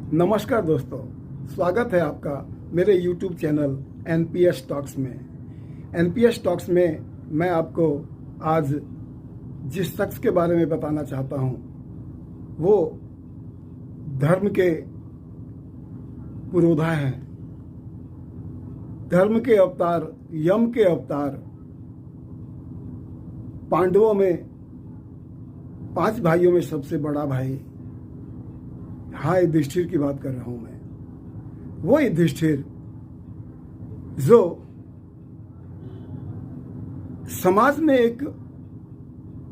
नमस्कार दोस्तों, स्वागत है आपका मेरे YouTube चैनल NPS टॉक्स में। NPS टॉक्स में मैं आपको आज जिस शख्स के बारे में बताना चाहता हूँ वो धर्म के पुरोधा हैं, धर्म के अवतार, यम के अवतार। पांडवों में 5 भाइयों में सबसे बड़ा भाई, हाँ, युधिष्ठिर की बात कर रहा हूं मैं। वो युधिष्ठिर जो समाज में एक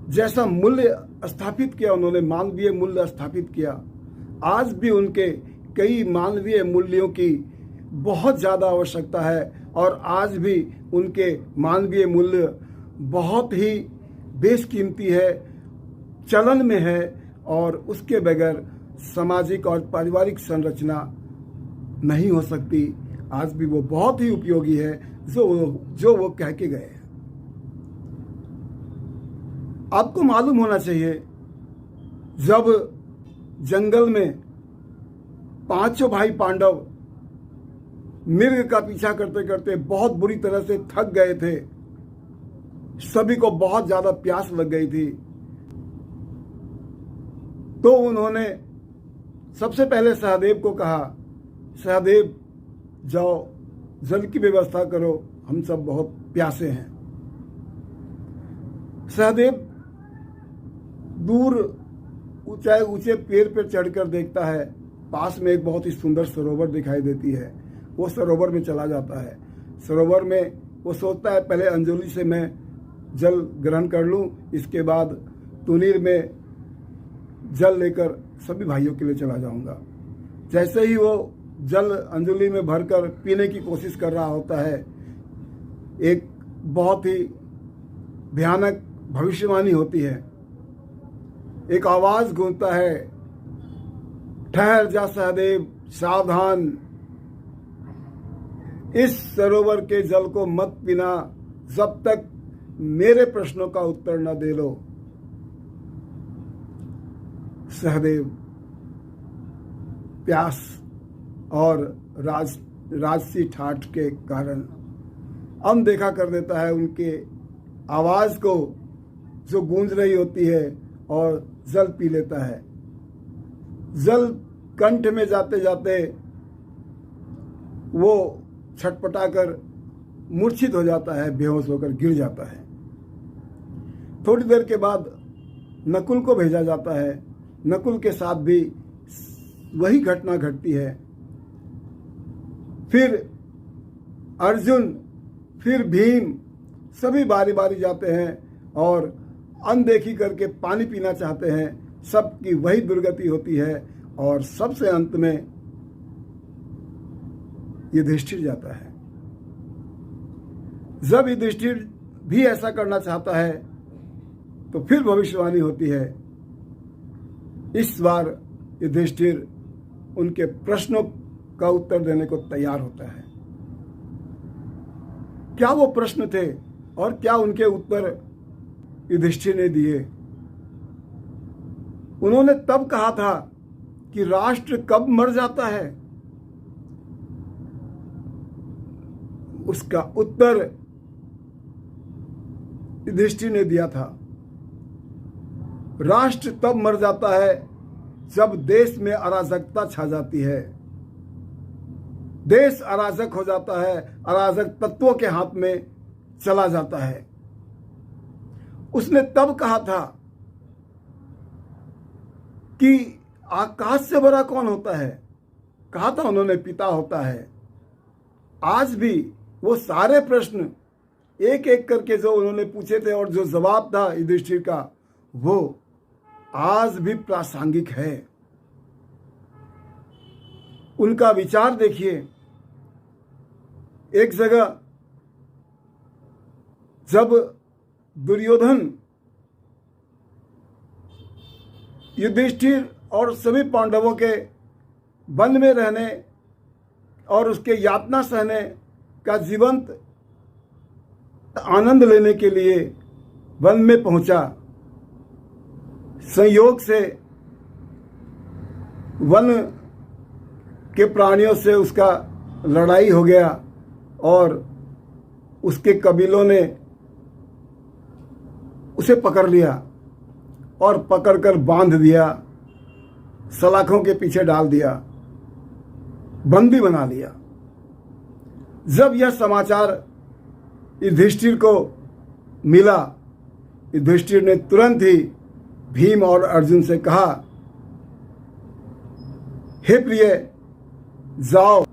जैसा मूल्य स्थापित किया, उन्होंने मानवीय मूल्य स्थापित किया। आज भी उनके कई मानवीय मूल्यों की बहुत ज़्यादा आवश्यकता है और आज भी उनके मानवीय मूल्य बहुत ही बेशकीमती है, चलन में है और उसके बगैर सामाजिक और पारिवारिक संरचना नहीं हो सकती। आज भी वो बहुत ही उपयोगी है जो वो कह के गए हैं। आपको मालूम होना चाहिए, जब जंगल में 5 भाई पांडव मृग का पीछा करते करते बहुत बुरी तरह से थक गए थे, सभी को बहुत ज्यादा प्यास लग गई थी, तो उन्होंने सबसे पहले सहदेव को कहा, सहदेव जाओ जल की व्यवस्था करो, हम सब बहुत प्यासे हैं। सहदेव दूर ऊंचे पेड़ पर चढ़कर देखता है, पास में एक बहुत ही सुंदर सरोवर दिखाई देती है। वो सरोवर में चला जाता है। सरोवर में वो सोचता है पहले अंजलि से मैं जल ग्रहण कर लूं, इसके बाद तुनीर में जल लेकर सभी भाइयों के लिए चला जाऊंगा। जैसे ही वो जल अंजलि में भरकर पीने की कोशिश कर रहा होता है, एक बहुत ही भयानक भविष्यवाणी होती है। एक आवाज गूंजता है, ठहर जा सहदेव, सावधान, इस सरोवर के जल को मत पीना जब तक मेरे प्रश्नों का उत्तर न दे लो। सहदेव प्यास और राजसी ठाठ के कारण अनदेखा कर देता है उनके आवाज को जो गूंज रही होती है और जल पी लेता है। जल कंठ में जाते जाते वो छटपटाकर मूर्छित हो जाता है, बेहोश होकर गिर जाता है। थोड़ी देर के बाद नकुल को भेजा जाता है। नकुल के साथ भी वही घटना घटती है। फिर अर्जुन, फिर भीम, सभी बारी बारी जाते हैं और अनदेखी करके पानी पीना चाहते हैं। सबकी वही दुर्गति होती है और सबसे अंत में युधिष्ठिर जाता है। जब युधिष्ठिर भी ऐसा करना चाहता है तो फिर भविष्यवाणी होती है। इस बार युधिष्ठिर उनके प्रश्नों का उत्तर देने को तैयार होता है। क्या वो प्रश्न थे और क्या उनके उत्तर युधिष्ठिर ने दिए? उन्होंने तब कहा था कि राष्ट्र कब मर जाता है, उसका उत्तर युधिष्ठिर ने दिया था, राष्ट्र तब मर जाता है जब देश में अराजकता छा जाती है। देश अराजक हो जाता है, अराजक तत्वों के हाथ में चला जाता है। उसने तब कहा था कि आकाश से बड़ा कौन होता है, कहा था उन्होंने पिता होता है। आज भी वो सारे प्रश्न एक एक करके जो उन्होंने पूछे थे और जो जवाब था युधिष्ठिर का, वो आज भी प्रासंगिक है। उनका विचार देखिए। एक जगह जब दुर्योधन युधिष्ठिर और सभी पांडवों के वन में रहने और उसके यातना सहने का जीवंत आनंद लेने के लिए वन में पहुंचा, संयोग से वन के प्राणियों से उसका लड़ाई हो गया और उसके कबीलों ने उसे पकड़ लिया और पकड़कर बांध दिया, सलाखों के पीछे डाल दिया, बंदी बना लिया। जब यह समाचार युधिष्ठिर को मिला, युधिष्ठिर ने तुरंत ही भीम और अर्जुन से कहा, हे प्रिय, जाओ,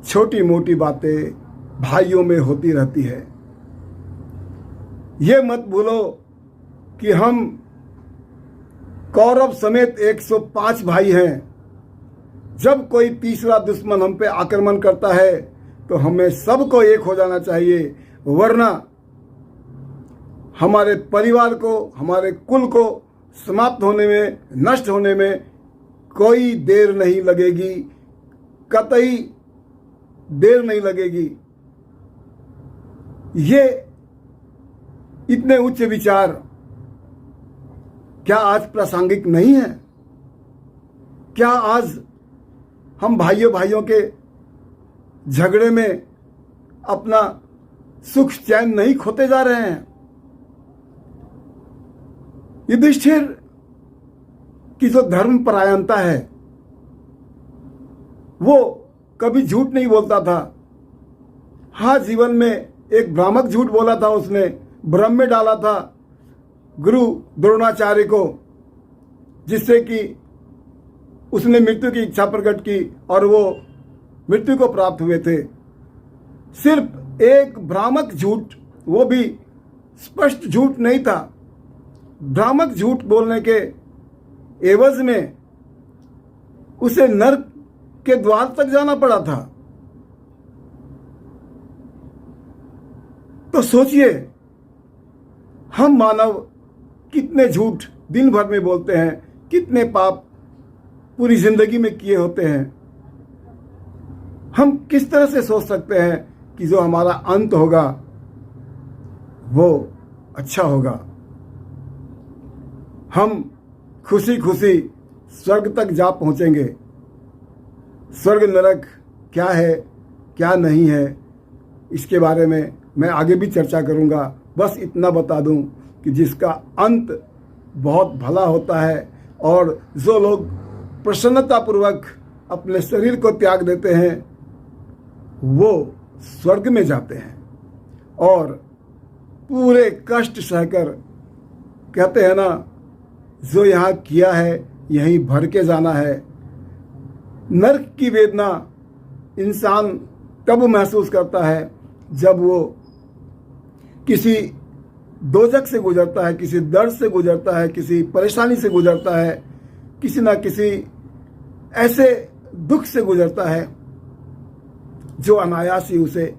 छोटी मोटी बातें भाइयों में होती रहती है। ये मत भूलो कि हम कौरव समेत 105 भाई हैं। जब कोई तीसरा दुश्मन हम पे आक्रमण करता है तो हमें सबको एक हो जाना चाहिए, वरना हमारे परिवार को, हमारे कुल को समाप्त होने में, नष्ट होने में कोई देर नहीं लगेगी, कतई देर नहीं लगेगी। ये इतने उच्च विचार क्या आज प्रासंगिक नहीं है? क्या आज हम भाइयों भाइयों के झगड़े में अपना सुख चैन नहीं खोते जा रहे हैं? युधिष्ठिर की जो धर्म परायणता है, वो कभी झूठ नहीं बोलता था। हाँ, जीवन में एक भ्रामक झूठ बोला था, उसने भ्रम में डाला था गुरु द्रोणाचार्य को, जिससे कि उसने मृत्यु की इच्छा प्रकट की और वो मृत्यु को प्राप्त हुए थे। सिर्फ एक भ्रामक झूठ, वो भी स्पष्ट झूठ नहीं था। भ्रामक झूठ बोलने के एवज में उसे नरक के द्वार तक जाना पड़ा था। तो सोचिए, हम मानव कितने झूठ दिन भर में बोलते हैं, कितने पाप पूरी जिंदगी में किए होते हैं। हम किस तरह से सोच सकते हैं कि जो हमारा अंत होगा वो अच्छा होगा? हम खुशी खुशी स्वर्ग तक जा पहुंचेंगे। स्वर्ग नरक क्या है, क्या नहीं है, इसके बारे में मैं आगे भी चर्चा करूंगा। बस इतना बता दूं कि जिसका अंत बहुत भला होता है और जो लोग प्रसन्नतापूर्वक अपने शरीर को त्याग देते हैं, वो स्वर्ग में जाते हैं और पूरे कष्ट सहकर, कहते हैं ना, जो यहाँ किया है यहीं भर के जाना है। नरक की वेदना इंसान तब महसूस करता है जब वो किसी दोजख से गुजरता है, किसी दर्द से गुजरता है, किसी परेशानी से गुजरता है, किसी ना किसी ऐसे दुख से गुजरता है जो अनायास ही उसे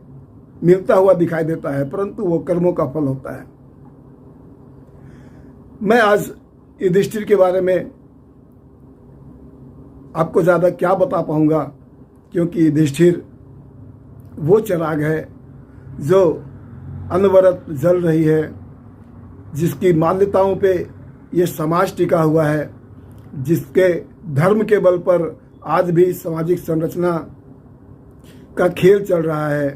मिलता हुआ दिखाई देता है, परंतु वो कर्मों का फल होता है। मैं आज युधिष्ठिर के बारे में आपको ज़्यादा क्या बता पाऊंगा, क्योंकि युधिष्ठिर वो चिराग है जो अनवरत जल रही है, जिसकी मान्यताओं पे ये समाज टिका हुआ है, जिसके धर्म के बल पर आज भी सामाजिक संरचना का खेल चल रहा है।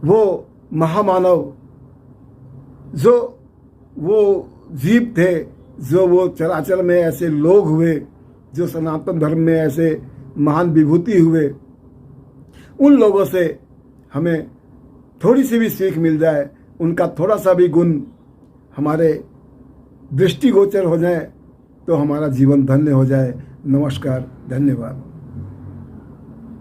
वो महामानव, जो वो जीव थे, जो वो चराचर में ऐसे लोग हुए, जो सनातन धर्म में ऐसे महान विभूति हुए, उन लोगों से हमें थोड़ी सी भी सीख मिल जाए, उनका थोड़ा सा भी गुण हमारे दृष्टिगोचर हो जाए तो हमारा जीवन धन्य हो जाए। नमस्कार, धन्यवाद।